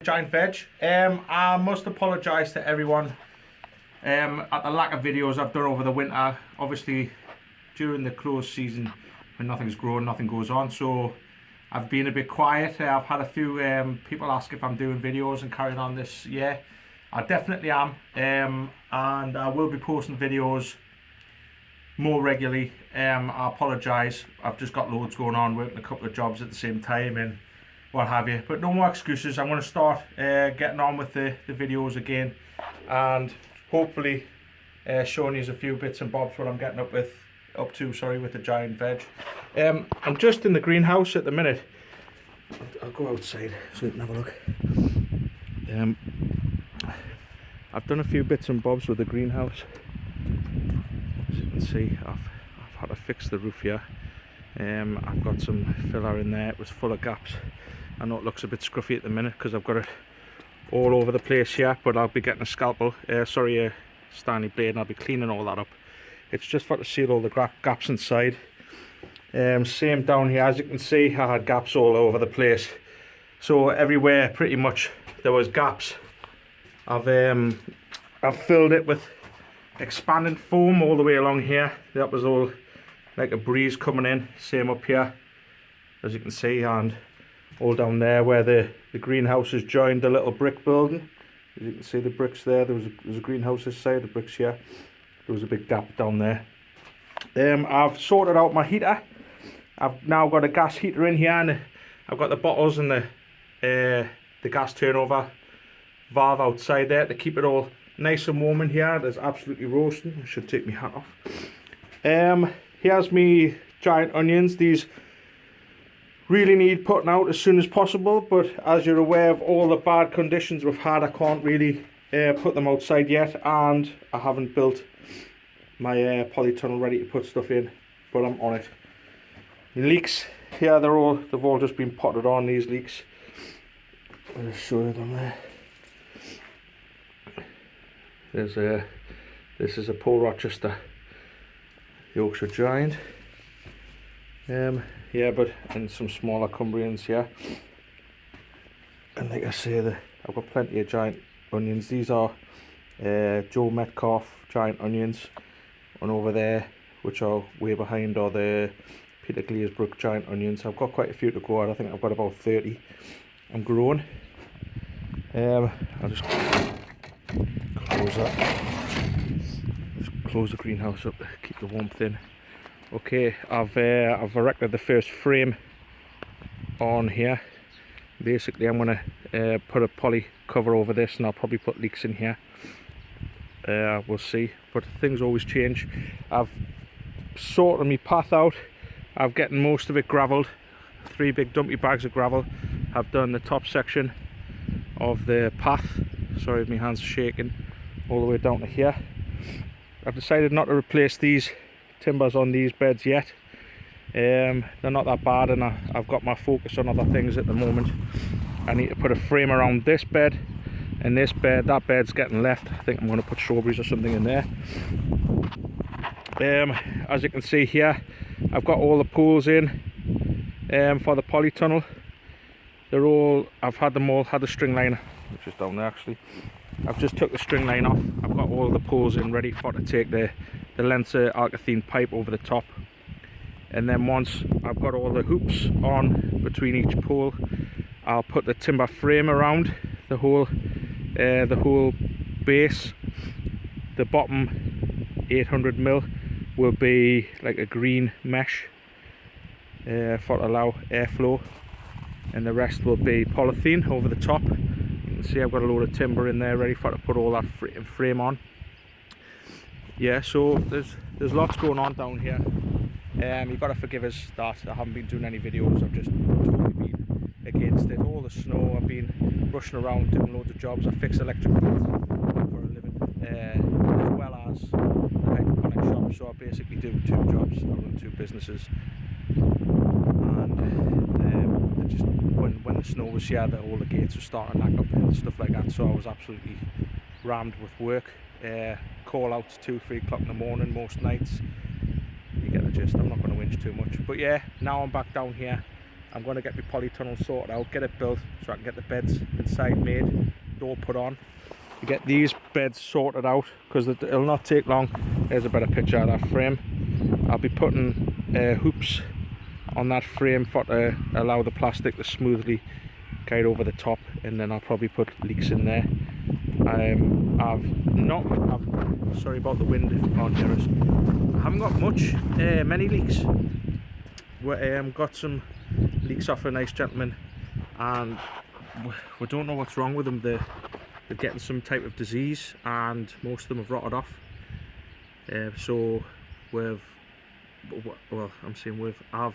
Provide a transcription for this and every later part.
Giant Veg. I must apologise to everyone at the lack of videos I've done over the winter. Obviously, during the close season, when nothing's growing, nothing goes on, so I've been a bit quiet. I've had a few people ask if I'm doing videos and carrying on this year. I definitely am, and I will be posting videos more regularly. I apologise, I've just got loads going on, working a couple of jobs at the same time and what have you, but no more excuses. I'm going to start getting on with the videos again, and hopefully showing you a few bits and bobs what I'm getting up to with the Giant Veg. I'm just in the greenhouse at the minute. I'll go outside so you can have a look. I've done a few bits and bobs with the greenhouse. As you can see, I've had to fix the roof here. I've got some filler in there. It was full of gaps. I know it looks a bit scruffy at the minute because I've got it all over the place here, but I'll be getting a scalpel, a Stanley blade, and I'll be cleaning all that up. It's just for to seal all the gaps inside. Same down here, as you can see, I had gaps all over the place. So everywhere pretty much there was gaps. I've filled it with expanding foam all the way along here. That was all like a breeze coming in. Same up here, as you can see, and all down there where the greenhouse has joined the little brick building. As you can see, the bricks there, there's a greenhouse this side, the bricks here. There was a big gap down there. I've sorted out my heater. I've now got a gas heater in here, and I've got the bottles and the gas turnover valve outside there to keep it all nice and warm in here. There's absolutely roasting. I should take my hat off. Here's me giant onions. These really need putting out as soon as possible, but as you're aware of all the bad conditions we've had, I can't really put them outside yet, and I haven't built my polytunnel ready to put stuff in, but I'm on it. Leeks here, they've all just been potted on, these leeks. I'll just show you them there. This is a Pole Rochester Yorkshire Giant. Yeah, but and some smaller Cumbrians here. And like I say, I've got plenty of giant onions. These are Joe Metcalf giant onions, and over there, which are way behind, are the Peter Glazebrook giant onions. I've got quite a few to go out. I think I've got about 30 I'm growing. I'll just close that. Just close the greenhouse up to keep the warmth in. Okay, I've erected the first frame on here. Basically, I'm going to put a poly cover over this, and I'll probably put leeks in here. We'll see, but things always change. I've sorted my path out. I've getting most of it gravelled. 3 big dumpy bags of gravel. I've done the top section of the path. Sorry, my hands are shaking. All the way down to here. I've decided not to replace these timbers on these beds yet. They're not that bad, and I've got my focus on other things at the moment. I need to put a frame around this bed and this bed. That bed's getting left. I think I'm going to put strawberries or something in there. As you can see here, I've got all the poles in for the polytunnel. They're all, I've had them all, had the string line, which is down there actually. I've just took the string line off. I've got all the poles in ready for to take the length of Arcathene pipe over the top, and then once I've got all the hoops on between each pole, I'll put the timber frame around the whole base. The bottom 800mm will be like a green mesh for to allow airflow, and the rest will be polythene over the top. You can see I've got a load of timber in there ready for to put all that frame on. Yeah, so there's lots going on down here. You've got to forgive us that I haven't been doing any videos. I've just totally been against it. All the snow, I've been rushing around doing loads of jobs. I fix electric for a living, as well as the hydroponic shop. So I basically do 2 jobs. I run 2 businesses. And just when the snow was here, all the gates were starting to knock up and stuff like that. So I was absolutely rammed with work. Call outs 2-3 o'clock in the morning most nights. You get the gist. I'm not going to whinge too much, but yeah, now I'm back down here I'm going to get my polytunnel sorted out, get it built so I can get the beds inside made, door put on, get these beds sorted out, because it'll not take long. There's a better picture of that frame. I'll be putting hoops on that frame for to allow the plastic to smoothly guide over the top, and then I'll probably put leeks in there. Sorry about the wind if you can't hear us. I haven't got many leeks. We got some leeks off a nice gentleman, and we don't know what's wrong with them. They're getting some type of disease, and most of them have rotted off. So I've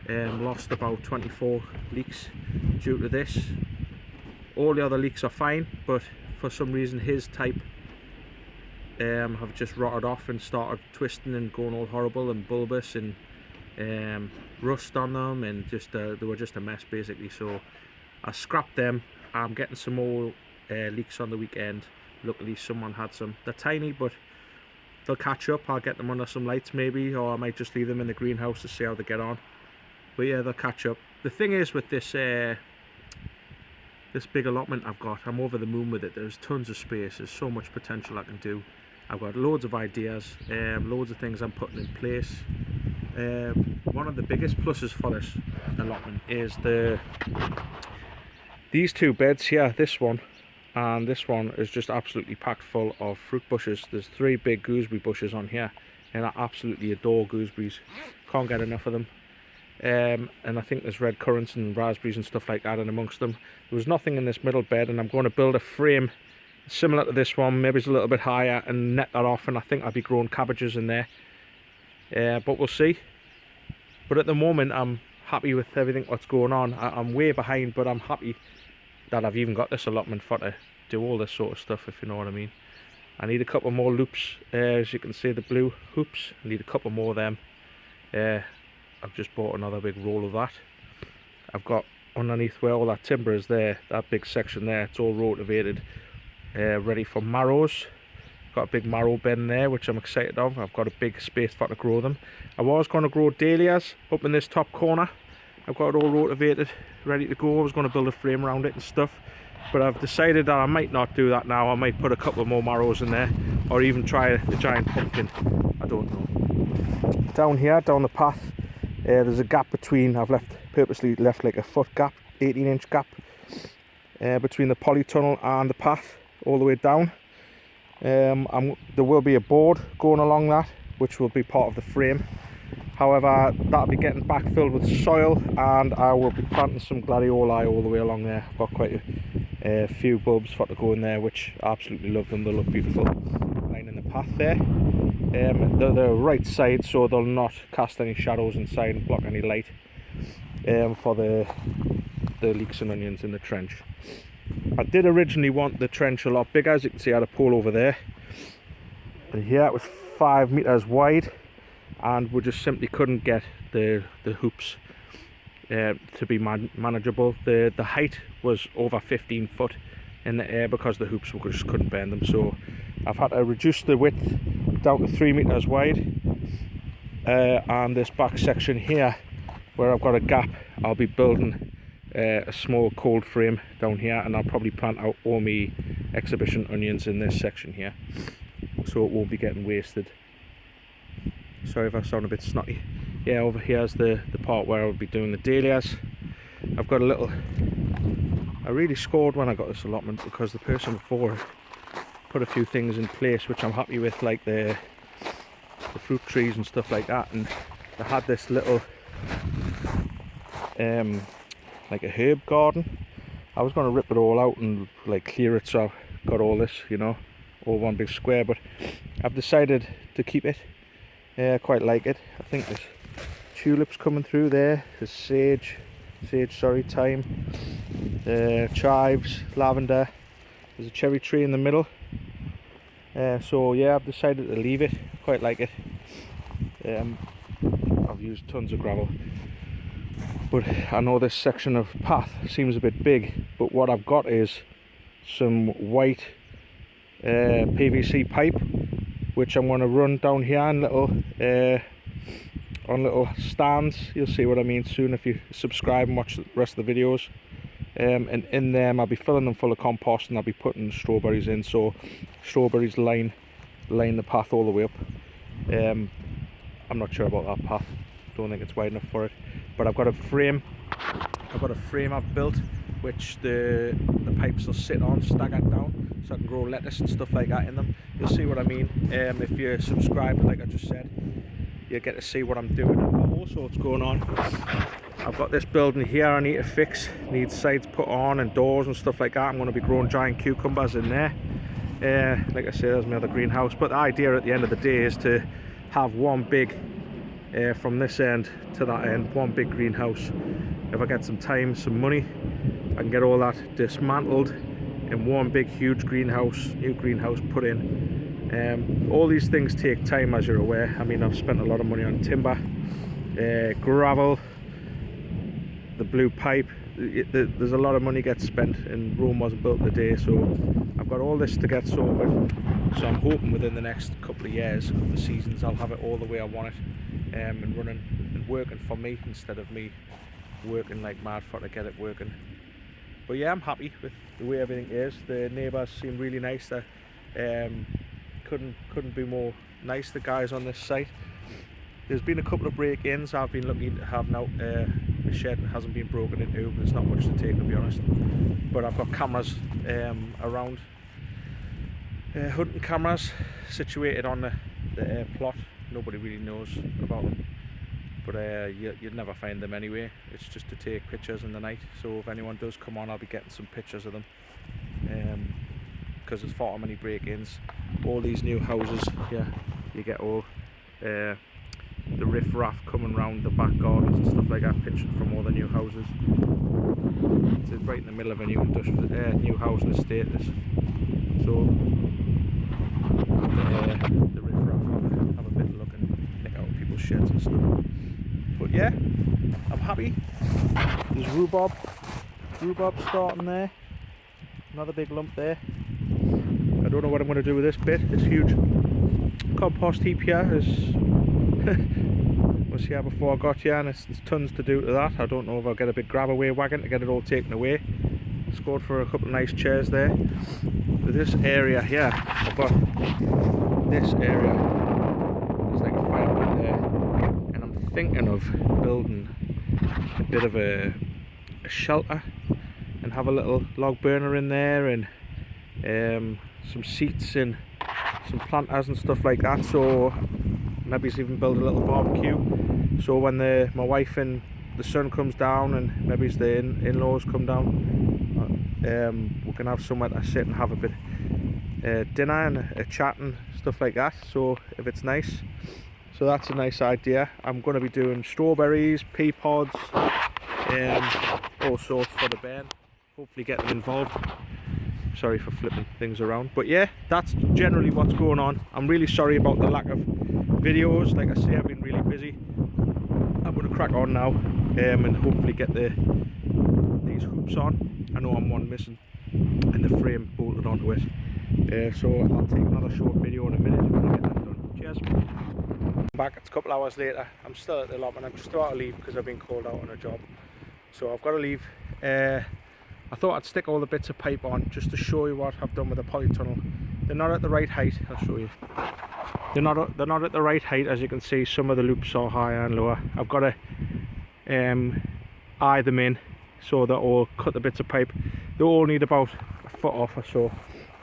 lost about 24 leeks due to this. All the other leeks are fine, but for some reason his type have just rotted off and started twisting and going all horrible and bulbous, and rust on them, and just they were just a mess basically. So I scrapped them. I'm getting some more leeks on the weekend. Luckily someone had some. They're tiny, but they'll catch up. I'll get them under some lights maybe, or I might just leave them in the greenhouse to see how they get on. But yeah, they'll catch up. The thing is with this this big allotment I've got, I'm over the moon with it. There's tons of space, there's so much potential I can do. I've got loads of ideas, loads of things I'm putting in place. One of the biggest pluses for this allotment is these two beds here. This one and this one is just absolutely packed full of fruit bushes. There's 3 big gooseberry bushes on here, and I absolutely adore gooseberries. Can't get enough of them. And I think there's red currants and raspberries and stuff like that in amongst them. There was nothing in this middle bed, and I'm going to build a frame similar to this one, maybe it's a little bit higher, and net that off, and I think I'll be growing cabbages in there. But we'll see. But at the moment I'm happy with everything what's going on. I'm way behind, but I'm happy that I've even got this allotment for to do all this sort of stuff, if you know what I mean. I need a couple more loops, as you can see, the blue hoops. I need a couple more of them. I've just bought another big roll of that. I've got underneath where all that timber is there, that big section there, it's all rotivated, ready for marrows. Got a big marrow bed in there, which I'm excited of. I've got a big space for to grow them. I was going to grow dahlias up in this top corner. I've got it all rotivated, ready to go. I was going to build a frame around it and stuff, but I've decided that I might not do that now. I might put a couple more marrows in there, or even try the giant pumpkin. I don't know. Down here, down the path, there's a gap between. I've purposely left like a foot gap, 18-inch gap between the polytunnel and the path all the way down. There will be a board going along that, which will be part of the frame. However, that'll be getting backfilled with soil, and I will be planting some gladioli all the way along there. I've got quite a few bulbs for to go in there, which I absolutely love them. They look beautiful, lining the path there. They're the right side, so they'll not cast any shadows inside and block any light for the leeks and onions in the trench. I did originally want the trench a lot bigger. As you can see, I had a pole over there, and here it was 5 meters wide, and we just simply couldn't get the hoops to be manageable. The height was over 15 foot in the air because the hoops we just couldn't bend them. So I've had to reduce the width down to 3 meters wide, and this back section here where I've got a gap, I'll be building a small cold frame down here, and I'll probably plant out all my exhibition onions in this section here, so it won't be getting wasted. Sorry if I sound a bit snotty. Yeah, over here is the part where I'll be doing the dahlias. I've got I really scored when I got this allotment, because the person before put a few things in place which I'm happy with, like the fruit trees and stuff like that, and they had this little like a herb garden. I was going to rip it all out and like clear it, so I've got all this, you know, all one big square, but I've decided to keep it. I quite like it. I think there's tulips coming through there, there's thyme, chives, lavender, there's a cherry tree in the middle. So yeah, I've decided to leave it. Quite like it. I've used tons of gravel, but I know this section of path seems a bit big, but what I've got is some white PVC pipe, which I'm going to run down here in little on little stands. You'll see what I mean soon if you subscribe and watch the rest of the videos. And in them I'll be filling them full of compost, and I'll be putting strawberries in, so strawberries line the path all the way up. I'm not sure about that path, don't think it's wide enough for it, but I've got a frame I've built which the pipes will sit on staggered down, so I can grow lettuce and stuff like that in them. You'll see what I mean. If you subscribe, like I just said, you'll get to see what I'm doing. I've got all sorts going on. I've got this building here I need to fix, needs sides put on and doors and stuff like that. I'm going to be growing giant cucumbers in there. Like I say, there's my other greenhouse, but the idea at the end of the day is to have one big, from this end to that end, one big greenhouse. If I get some time, some money, I can get all that dismantled in one big huge greenhouse, new greenhouse put in. All these things take time, as you're aware. I mean, I've spent a lot of money on timber, gravel, the blue pipe. There's a lot of money gets spent, and Rome wasn't built in a day, so I've got all this to get sorted. So I'm hoping within the next couple of years, couple of seasons, I'll have it all the way I want it, and running and working for me instead of me working like mad for to get it working. But yeah, I'm happy with the way everything is. The neighbours seem really nice. They couldn't be more nice, the guys on this site. There's been a couple of break-ins. I've been lucky to have now the shed hasn't been broken into. There's not much to take, to be honest, but I've got cameras around, hunting cameras situated on the plot. Nobody really knows about them, but you'd never find them anyway. It's just to take pictures in the night, so if anyone does come on, I'll be getting some pictures of them, because there's far too many break-ins. All these new houses, yeah, you get all the riff-raff coming round the back gardens and stuff like that, pictured from all the new houses. It's right in the middle of a new new housing estate, this. So the riff-raff have a bit of look and pick out people's sheds and stuff. But yeah, I'm happy. There's rhubarb starting there, another big lump there. I don't know what I'm going to do with this bit. This huge compost heap here was here before I got here, and there's tons to do to that. I don't know if I'll get a big grab away wagon to get it all taken away. Scored for a couple of nice chairs there. But this area here, I've got this area, there's like a fire pit there, and I'm thinking of building a bit of a shelter and have a little log burner in there, and some seats and some planters and stuff like that. So maybe even build a little barbecue, so when my wife and the son comes down, and maybe the in-laws come down, we can have somewhere to sit and have a bit dinner and a chat and stuff like that. So if it's nice, so that's a nice idea. I'm going to be doing strawberries, pea pods, all sorts for the Ben. Hopefully get them involved. Sorry for flipping things around, but yeah, that's generally what's going on. I'm really sorry about the lack of videos. Like I say, I've been really busy. I'm going to crack on now, and hopefully get these hoops on. I know I'm one missing and the frame bolted onto it, so I'll take another short video in a minute when I get that done. Cheers. I'm back. It's a couple hours later. I'm still at the allotment. I'm just about to leave because I've been called out on a job, so I've got to leave. I thought I'd stick all the bits of pipe on just to show you what I've done with the polytunnel. They're not at the right height. I'll show you. They're not at the right height, as you can see. Some of the loops are higher and lower. I've got to eye them in, so that all cut the bits of pipe. They all need about a foot off or so,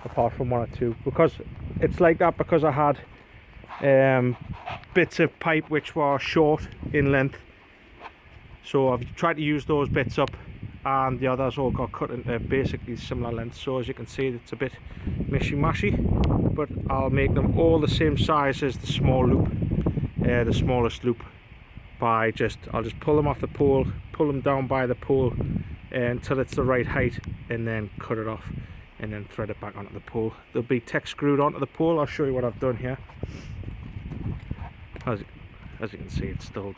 apart from one or two. Because it's like that because I had bits of pipe which were short in length. So I've tried to use those bits up, and the others all got cut into basically similar lengths. So as you can see, it's a bit mishy-mashy, but I'll make them all the same size as the small loop, the smallest loop, by I'll just pull them off the pole, pull them down by the pole until it's the right height, and then cut it off and then thread it back onto the pole. They'll be tech screwed onto the pole. I'll show you what I've done here. As you can see, it's still a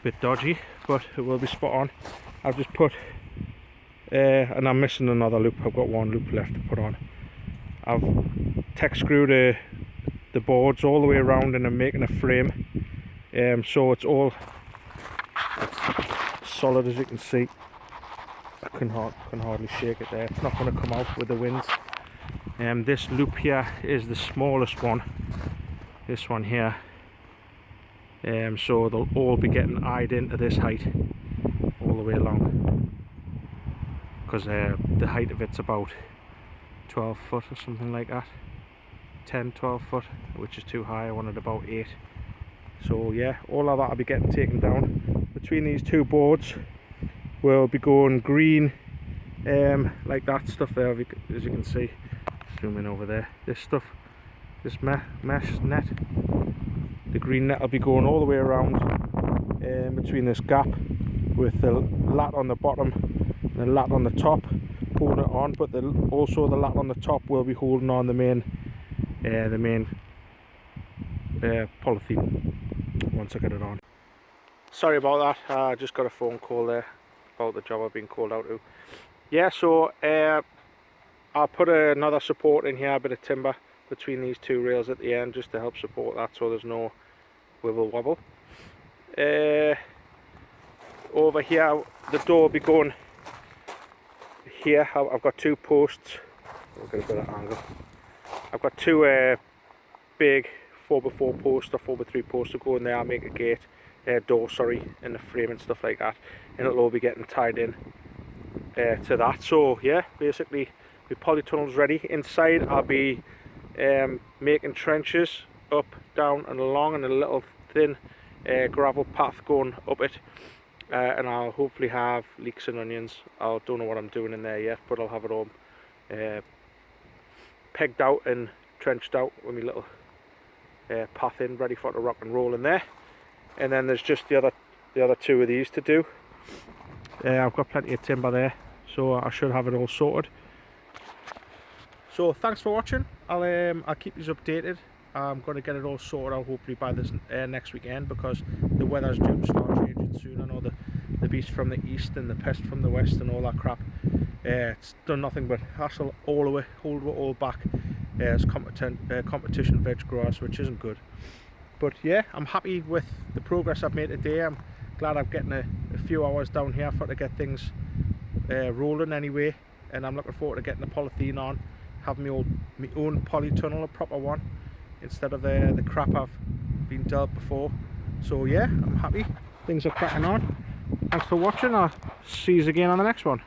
bit dodgy, but it will be spot on. I've just put and I'm missing another loop. I've got one loop left to put on. I've tech screwed the boards all the way around, and I'm making a frame So it's all solid, as you can see. I can hardly shake it there. It's not going to come out with the winds. This loop here is the smallest one. This one here. So they'll all be getting eyed into this height all the way along, because the height of it's about 12 foot or something like that. 10-12 foot, which is too high. I wanted about 8. So yeah, all of that will be getting taken down. Between these two boards we'll be going green, like that stuff there, as you can see. Zoom in over there. This stuff, this mesh net, the green net will be going all the way around between this gap, with the lat on the bottom and the lat on the top holding it on, but also the lat on the top will be holding on the main polythene once I get it on. Sorry about that, I just got a phone call there about the job I've been called out to. Yeah, so I'll put another support in here, a bit of timber between these two rails at the end, just to help support that, so there's no wibble wobble. Over here, the door will be going here. I've got 2 posts. I'll get a bit of angle. I've got 2 big 4x4 posts or 4x3 posts to go in there. I'll make a gate, door, sorry, and the frame and stuff like that, and it'll all be getting tied in to that. So yeah, basically the polytunnel's ready. Inside I'll be making trenches up, down and along, and a little thin gravel path going up it, and I'll hopefully have leeks and onions. I don't know what I'm doing in there yet, but I'll have it all pegged out and trenched out with my little path in, ready for it to rock and roll in there. And then there's just the other 2 of these to do. I've got plenty of timber there, so I should have it all sorted. So thanks for watching. I'll keep you updated. I'm going to get it all sorted out hopefully by this next weekend, because the weather's due to start changing soon. I know the beast from the east and the pest from the west and all that crap. It's done nothing but hassle all the way, hold it all back as competition veg growers, which isn't good. But yeah, I'm happy with the progress I've made today. I'm glad I'm getting a few hours down here to get things rolling anyway, and I'm looking forward to getting the polythene on, having my own polytunnel, a proper one, instead of the crap I've been dealt before. So yeah, I'm happy, things are cracking on. Thanks for watching. I'll see you again on the next one.